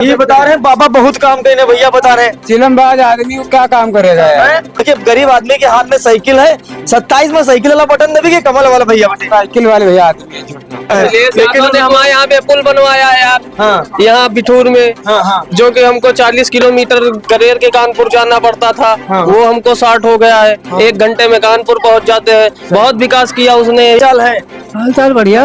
ये बता रहे हैं बाबा बहुत काम करे भैया बता रहे हैं। चिलमबाज आदमी को क्या काम करेगा यार। देखिए गरीब आदमी के हाथ में साइकिल है, 27 में साइकिल वाला बटन दबेगी, कमल वाला भैया बटे साइकिल वाले भैया आदमी है। लेकिन ने हमारे यहाँ पे पुल बनवाया है यार। हाँ यहाँ बिठूर में, हाँ जो कि हमको 40 किलोमीटर गरेर के कानपुर जाना पड़ता था, हाँ। वो हमको 60 हो गया है। 1 घंटे में कानपुर पहुँच जाते हैं। बहुत विकास किया उसने। चाल है, हाल चाल बढ़िया।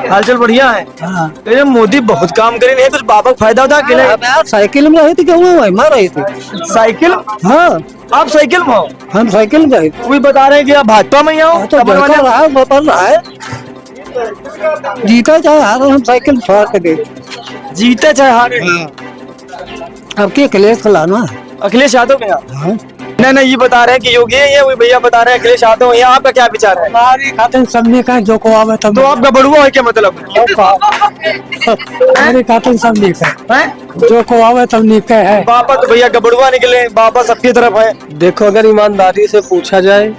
हालचाल बढ़िया है। हाँ। अरे मोदी बहुत काम करे नहीं, कुछ बाबा को फायदा होता अकेले। साइकिल में रहे थे क्या हुआ मार रहे थे। साइकिल, हाँ आप साइकिल में हो? हम साइकिल में रहे थे। वो भी बता रहे हैं कि आप भाजपा में ही हो। तो कमल वाले- रहा है बदल रहा है, जीता चाहे हार हम साइकिल छोड़ के दे। जीते चाहे हारे। अब के अखिलेश खिलाना है। अखिलेश यादव में हाँ। नहीं ये बता रहे हैं कि योगी है, ये वही भैया बता रहे हैं अखिलेश यादव है। आपका क्या विचार है? हमारी खातिर सबने का जो को आवे तब तो आप गबड़ुआ है क्या मतलब? हमारी खातिर सब निक है, जो को आवे तब निक है। बाबा तो भैया गबड़ुआ निकले, बाबा सबकी तरफ है। देखो अगर ईमानदारी से पूछा जाए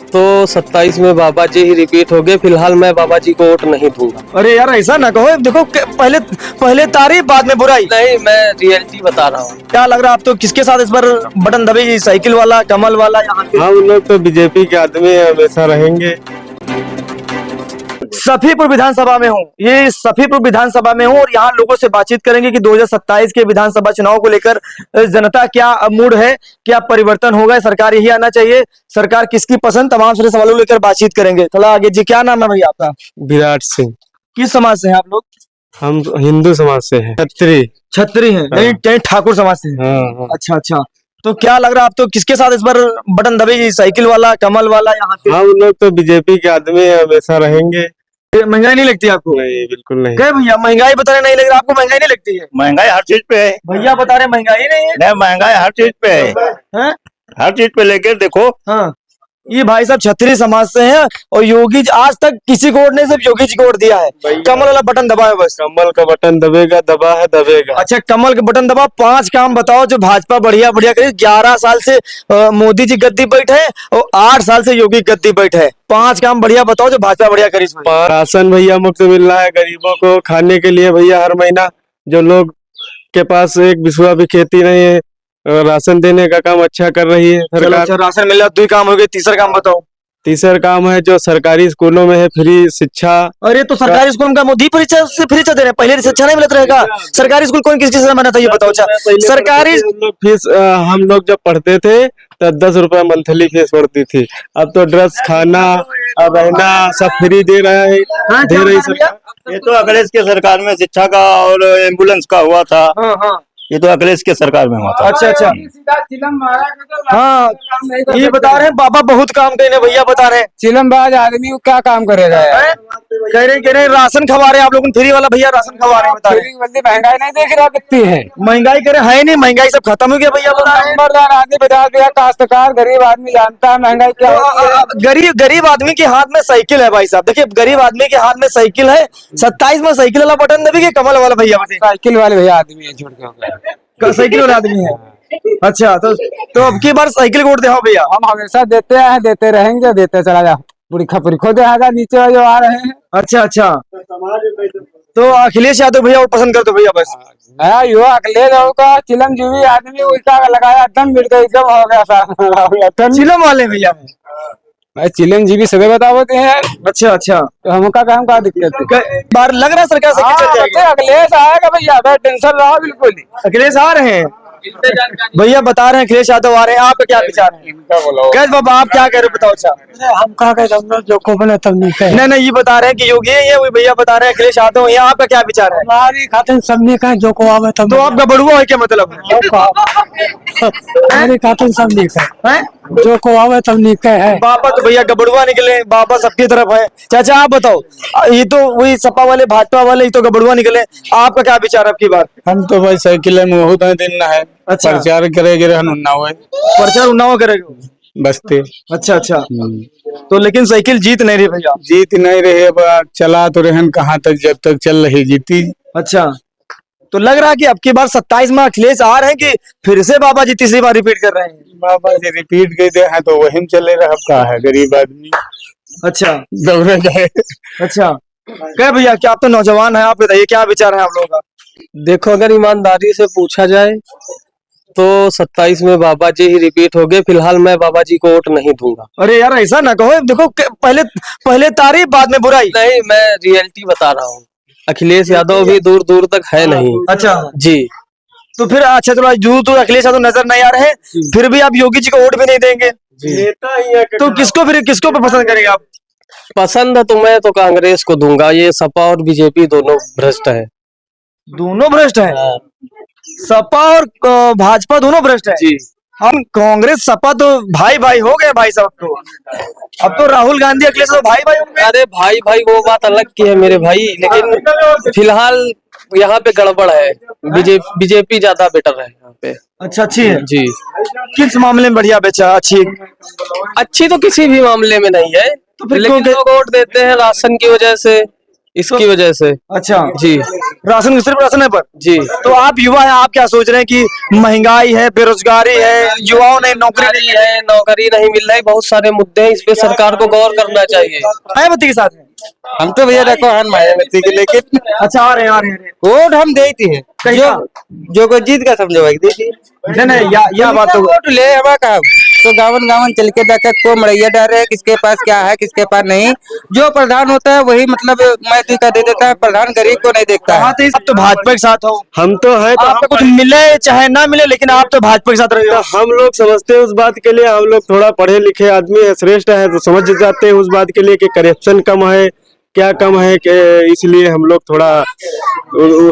तो 27 में बाबा जी ही रिपीट हो गए। फिलहाल मैं बाबा जी को वोट नहीं दूंगा। अरे यार ऐसा ना कहो, देखो पहले तारीफ बाद में बुराई। नहीं, मैं रियलिटी बता रहा हूँ। क्या लग रहा है आप तो किसके साथ इस बार बटन दबेगी, साइकिल वाला, कमल वाला? यहाँ हम लोग तो बीजेपी के आदमी हैं, हमेशा रहेंगे। सफीपुर विधानसभा में हूँ, ये सफीपुर विधानसभा में हूँ और यहाँ लोगों से बातचीत करेंगे कि 2027 के विधानसभा चुनाव को लेकर जनता क्या मूड है, क्या परिवर्तन होगा, सरकार यही आना चाहिए, सरकार किसकी पसंद, तमाम सारे सवालों को लेकर बातचीत करेंगे। थोड़ा आगे जी, क्या नाम है भैया आपका? विराट सिंह। किस समाज से हैं आप लोग? हम हिंदू समाज से हैं। छत्री हैं, नहीं ठाकुर समाज से हैं। हाँ। अच्छा, तो क्या लग रहा है आप तो किसके साथ इस बार बटन दबेगी, साइकिल वाला, कमल वाला? यहाँ पे हम लोग तो बीजेपी के आदमी हैं, हमेशा रहेंगे। महंगाई नहीं लगती आपको? नहीं, बिल्कुल नहीं। क्या भैया महंगाई बता रहे नहीं लग रहा आपको? महंगाई नहीं लगती है? महंगाई हर चीज पे है। भैया बता रहे महंगाई नहीं है। नहीं, महंगाई हर चीज पे है। हैं? हर चीज पे लेके देखो। हाँ, ये भाई साहब छत्री समाज से हैं और योगी जी आज तक किसी को वोट नहीं, सिर्फ योगी जी को वोट दिया है। कमल वाला बटन दबाए बस। कमल का बटन दबेगा, दबा है दबेगा। अच्छा, कमल का बटन दबा। 5 काम बताओ जो भाजपा बढ़िया करे। 11 साल से मोदी जी गद्दी बैठे और 8 साल से योगी गद्दी बैठे। 5 काम बढ़िया बताओ जो भाजपा बढ़िया करी। राशन भैया मुफ्त मिल रहा है गरीबों को खाने के लिए भैया हर महीना। जो लोग के पास एक बिस्वा भी खेती नहीं है, राशन देने का काम अच्छा कर रही है सरकार। अच्छा, राशन मिल रहा, 2 काम हो गए, तीसरा काम बताओ। तीसरा काम है जो सरकारी स्कूलों में है फ्री शिक्षा। अरे तो सरकारी स्कूल का मोदी परीक्षा से फ्री दे रहे हैं, पहले शिक्षा नहीं मिलता रहेगा? सरकारी स्कूल कौन किस चीज से बना था ये बताओ। अच्छा, सरकारी फीस हम लोग जब पढ़ते थे तो 10 रुपए मंथली फीस पड़ती थी। अब तो ड्रेस, खाना, रहना सब फ्री दे रहा है, दे रही सरकार। ये तो अखिलेश के सरकार में शिक्षा का और एम्बुलेंस का हुआ था। हाँ, ये तो अखिलेश के सरकार में हुआ था। अच्छा, हाँ ये बता रहे हैं बाबा बहुत काम करे भैया बता रहे हैं। चिलमबाज आदमी को क्या काम करेगा यार। कह रहे हैं राशन खवा रहे हैं आप लोग, फ्री वाला भैया राशन खवा रहे हैं बता रहे हैं। महंगाई नहीं देख रहा कितनी है। महंगाई करे है नहीं, महंगाई सब खत्म हो गया भैया बता रहे हैं। नंबरदार आदमी बता दिया, काश्तकार गरीब आदमी जानता है महंगाई क्या होती है। गरीब आदमी के हाथ में साइकिल है भाई साहब। देखिए गरीब आदमी के हाथ में साइकिल है, 27 में साइकिल वाला बटन दबेगी, कमल वाला भैया बटे साइकिल वाले भैया आदमी है, छोड़ के साइकिल वाला आदमी है। अच्छा, तो अब की बार साइकिल वोट दे भैया। हम हमेशा देते हैं, देते रहेंगे, देते चला जा। पूरी खपरी खो देगा नीचे जो आ रहे हैं। अच्छा, तो अखिलेश यादव भैया वोट पसंद कर दो भैया बस। नया युवा अखिलेश यादव का चिलमजीवी आदमी उल्टा लगाया, दम मिल गई, एकदम हो गया था। चिलम वाले भैया चिलमजीवी सभी बताते हैं। अच्छा, तो हमका काम का दिक्कत है। बार लग रहा है सरकार से चल जाएगी। अखिलेश आएगा भैया, टेंशन रहा बिल्कुल ही। अखिलेश आ रहे हैं भैया बता रहे हैं, अखिलेश यादव आ रहे हैं। आपका क्या विचार है? कैसे बाबा आप क्या कह रहे हो बताओ। अच्छा, हम कहा जो को बने तब नहीं ये बता रहे हैं कि योगी है, ये वही भैया बता रहे हैं अखिलेश यादव है। आपका क्या विचार है? हमारी खातिर सबने का जो को आवे तब। तो आप गबड़ुआ है क्या मतलब? हमारी खातिर सबने का जो को आवे तब निकले है। बाबा तो भैया गबड़ुआ निकले, बाबा सबकी तरफ है। चाचा आप बताओ, ये तो वही सपा वाले भाजपा वाले ही तो गबड़ुआ निकले। आपका क्या विचार आपकी बात? हम तो भाई साइकिल में बहुत दिन है। अच्छा, प्रचार करेंगे प्रचार उन्नाव करेगा बस्ते। अच्छा, तो लेकिन साइकिल जीत नहीं रही भैया। जीत नहीं रहे, अब चला तो रहन कहाँ तक, जब तक चल रही जीती। अच्छा, तो लग रहा है कि अब की बार 27 में अखिलेश आ रहे हैं कि फिर से बाबा जी तीसरी बार रिपीट कर रहे हैं? बाबा जी रिपीट गए हैं तो वही चले रहा का है गरीब आदमी। अच्छा, दौड़े गए। अच्छा, क्या भैया क्या आप तो नौजवान है, आप बताइए क्या विचार है आप लोगों का? देखो अगर ईमानदारी से पूछा जाए तो 27 में बाबा जी ही रिपीट हो गए। फिलहाल मैं बाबा जी को वोट नहीं दूंगा। अरे यार ऐसा ना कहो, देखो पहले पहले तारीफ बाद में बुराई। नहीं, मैं रियलिटी बता रहा हूँ। अखिलेश यादव भी दूर दूर तक है नहीं। अच्छा, जी। तो फिर अच्छा चलो दूर तो अखिलेश यादव नजर नहीं आ रहे, फिर भी आप योगी जी को वोट भी नहीं देंगे, नेता ही है तो किसको पे पसंद करेंगे आप? पसंद है तो मैं तो कांग्रेस को दूंगा। ये सपा और बीजेपी दोनों भ्रष्ट है। दोनों भ्रष्ट है, सपा और भाजपा दोनों भ्रष्ट है। जी। हम कांग्रेस सपा तो भाई भाई हो गए भाई साहब। तो अब तो राहुल गांधी अखिलेश तो भाई भाई हो गए। अरे भाई भाई वो बात अलग की है मेरे भाई, लेकिन फिलहाल यहाँ पे गड़बड़ है। बीजेपी ज्यादा बेटर है यहाँ पे। अच्छा, अच्छी है जी। किस मामले में बढ़िया बेचा? अच्छी तो किसी भी मामले में नहीं है, तो फिर लेकिन लोग वोट देते हैं राशन की वजह से, इसकी वजह से। अच्छा जी। राशन सिर्फ राशन है पर। जी। तो आप युवा हैं, आप क्या सोच रहे हैं कि महंगाई है, बेरोजगारी है, युवाओं ने नौकरी नहीं है, नौकरी नहीं मिल रही, बहुत सारे मुद्दे हैं। इस पे सरकार को गौर करना चाहिए। मायावती के साथ है? हम तो भैया देखो हन मायावती के, लेकिन अच्छा आ रहे हैं वोट हम देती है कहीं जो को जीत का समझो भाई देती नहीं नहीं या बात तो वोट ले हवा का तो गावन गावन चल के जाकर को मड़ैया डाल रहे किसके पास क्या है किसके पास नहीं। जो प्रधान होता है वही मतलब मैत्री का दे देता है, प्रधान गरीब को नहीं देखता है। आप तो भाजपा के साथ हो, हम तो है तो आपको कुछ मिले चाहे ना मिले, लेकिन आप तो भाजपा के साथ रहे हो। हम लोग समझते हैं उस बात के लिए, हम लोग थोड़ा पढ़े लिखे आदमी है, श्रेष्ठ है, तो समझ जाते हैं उस बात के लिए कि करप्शन कम है क्या कम है कि इसलिए हम लोग थोड़ा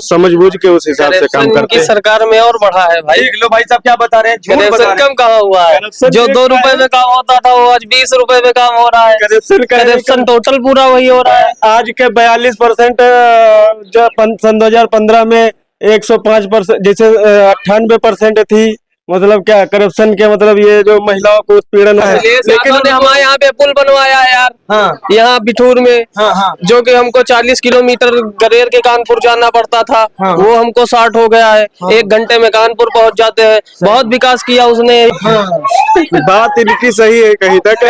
समझ बूझ के उस हिसाब से काम करते हैं। सरकार में और बढ़ा है भाई। देख लो भाई साहब क्या बता रहे हैं, झूठ बता रहे हैं। कम कहाँ हुआ है? जो 2 रुपए में काम होता था वो आज 20 रुपए में काम हो रहा है। करप्शन टोटल पूरा वही हो रहा है। आज के 42% जो सन 2015 में 105%, जैसे 98% थी। मतलब क्या करप्शन के मतलब ये जो महिलाओं को उत्पीड़न है, लेकिन हमारे यहाँ पे पुल बनवाया है यार। हाँ। यहाँ बिठूर में। हाँ। जो कि हमको 40 किलोमीटर गरेर के कानपुर जाना पड़ता था। हाँ। वो हमको 60 हो गया है। हाँ। 1 घंटे में कानपुर पहुँच जाते हैं। बहुत विकास किया उसने। हाँ। बात इनकी सही है कहीं तक।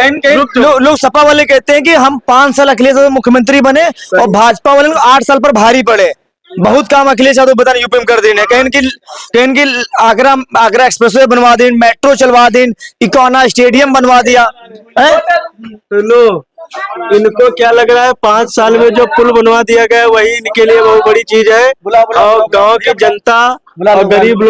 लोग सपा वाले कहते हैं कि हम 5 साल अखिलेश यादव मुख्यमंत्री बने और भाजपा वाले 8 साल पर भारी पड़े। बहुत काम अखिलेश यादव बता यूपी में कर देने, कहीं की आगरा एक्सप्रेसवे बनवा दी, मेट्रो चलवा दी, इकोना स्टेडियम बनवा दिया है? तो लो इनको क्या लग रहा है 5 साल में जो पुल बनवा दिया गया वही इनके लिए बहुत बड़ी चीज है। और गांव की जनता और गरीब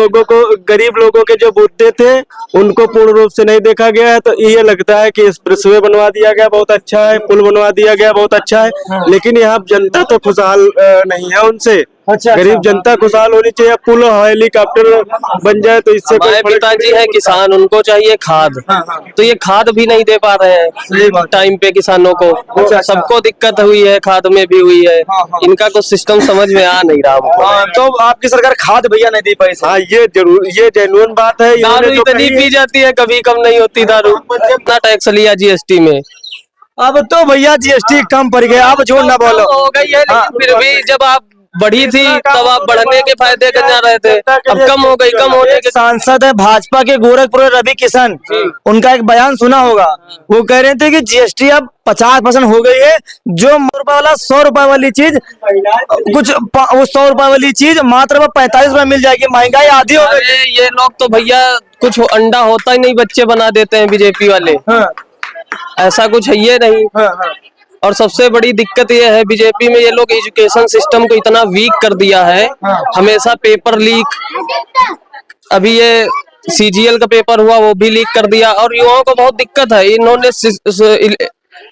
लोगों के जो मुद्दे थे उनको पूर्ण रूप से नहीं देखा गया है। तो ये लगता है कि एक्सप्रेसवे बनवा दिया गया बहुत अच्छा है, पुल बनवा दिया गया बहुत अच्छा है, लेकिन यहाँ जनता तो खुशहाल नहीं है उनसे। गरीब जनता खुशहाल होनी चाहिए। पुल हेलीकॉप्टर बन जाए तो इससे हमारे पिताजी है किसान, उनको चाहिए खाद। तो ये खाद भी नहीं दे पा रहे हैं टाइम पे किसानों को। सबको दिक्कत हुई है, खाद में भी हुई है। इनका कुछ सिस्टम समझ में आ नहीं रहा। तो आपकी सरकार खाद भैया नहीं दे पाई। हाँ ये जरूर, ये जेन्युइन बात है। दारू इतनी पी जाती है, कभी कम नहीं होती दारू। इतना टैक्स लिया जीएसटी में। अब तो भैया जीएसटी कम पड़ गया, अब जोर ना बोलो। हो गई है, लेकिन फिर भी जब आप बढ़ी थी तब आप बढ़ने के फायदे करना रहे थे। अब कम हो गई, कम होने के। सांसद है भाजपा के गोरखपुर रवि किशन, उनका एक बयान सुना होगा। वो कह रहे थे कि जीएसटी अब 50% हो गई है। जो 100 रुपए वाली चीज कुछ वो 100 रुपए वाली चीज मात्र 45 रुपए मिल जाएगी। महंगाई आधी हो गई। ये लोग तो भैया कुछ अंडा होता ही नहीं बच्चे बना देते हैं बीजेपी वाले। ऐसा कुछ है ये नहीं। और सबसे बड़ी दिक्कत ये है बीजेपी में, ये लोग एजुकेशन सिस्टम को इतना वीक कर दिया है। हमेशा पेपर लीक, अभी ये सीजीएल का पेपर हुआ वो भी लीक कर दिया। और युवाओं को बहुत दिक्कत है। इन्होंने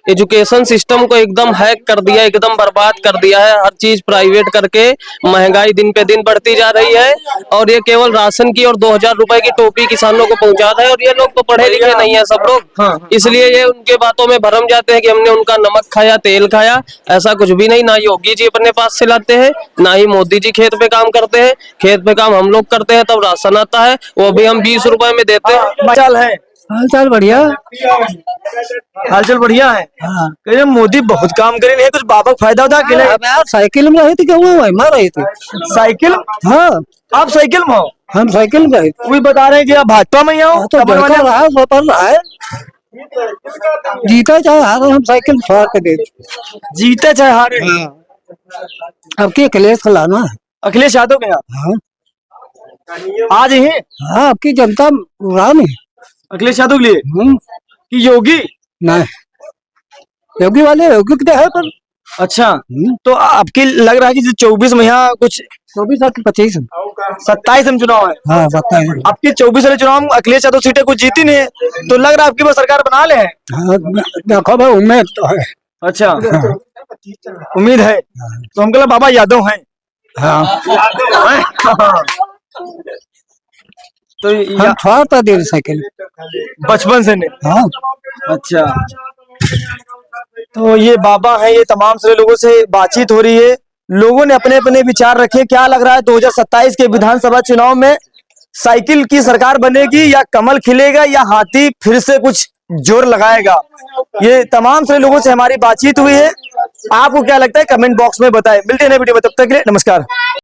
एजुकेशन सिस्टम को एकदम हैक कर दिया, एकदम बर्बाद कर दिया है। हर चीज प्राइवेट करके महंगाई दिन पे दिन बढ़ती जा रही है। और ये केवल राशन की और 2000 रुपए की टोपी किसानों को पहुंचा रहा है। और ये लोग तो पढ़े लिखे नहीं है सब लोग, इसलिए ये उनके बातों में भरम जाते हैं कि हमने उनका नमक खाया, तेल खाया। ऐसा कुछ भी नहीं। ना योगी जी अपने पास से लाते हैं, ना ही मोदी जी खेत पे काम करते हैं। खेत पे काम हम लोग करते हैं, तब राशन आता है, वो भी हम 20 रुपए में देते हैं। चाल है, हाल बढ़िया, हालचाल बढ़िया है। हाँ। मोदी बहुत काम करे नहीं, कुछ बाबा फायदा होता कि नहीं? साइकिल में रही थी, क्या हुआ मार रही थी साइकिल? हाँ आप साइकिल में हो? हम साइकिल में वही बता रहे हैं कि आप भाजपा में ही हो। तो रहा है जीता चाहे हारे हम साइकिल छोड़ के दे, जीते चाहे हारे। अब के अखिलेश खिलाना है। अखिलेश यादव के यहाँ हाँ आज ही हाँ, आपकी जनता राम है। अखिलेश यादव के लिए कि योगी? नहीं, योगी वाले योगी कितने है पर अच्छा, तो आपकी लग रहा है कि 24 में यहाँ कुछ 24 और 25। 27 में चुनाव है। हाँ बताइए। आपके 24 वाले चुनाव में अखिलेश यादव सीटें कुछ जीती नहीं है, तो लग रहा है आपकी बार सरकार बना ले हैं। हाँ देखो भाई, उम्मीद तो है। अच्छा, उम्मीद है। तो हम कहा बाबा यादव हैं। हाँ तो हम थोड़ा सा देर साइकिल। बचपन से नहीं। हाँ अच्छा, तो ये बाबा है, ये तमाम सारे लोगों से बातचीत हो रही है। लोगों ने अपने अपने विचार रखे। क्या लग रहा है 2027 के विधानसभा चुनाव में साइकिल की सरकार बनेगी या कमल खिलेगा या हाथी फिर से कुछ जोर लगाएगा? ये तमाम सारे लोगों से हमारी बातचीत हुई है। आपको क्या लगता है कमेंट बॉक्स में बताएं। मिलते हैं नए वीडियो में, तब तक के लिए नमस्कार।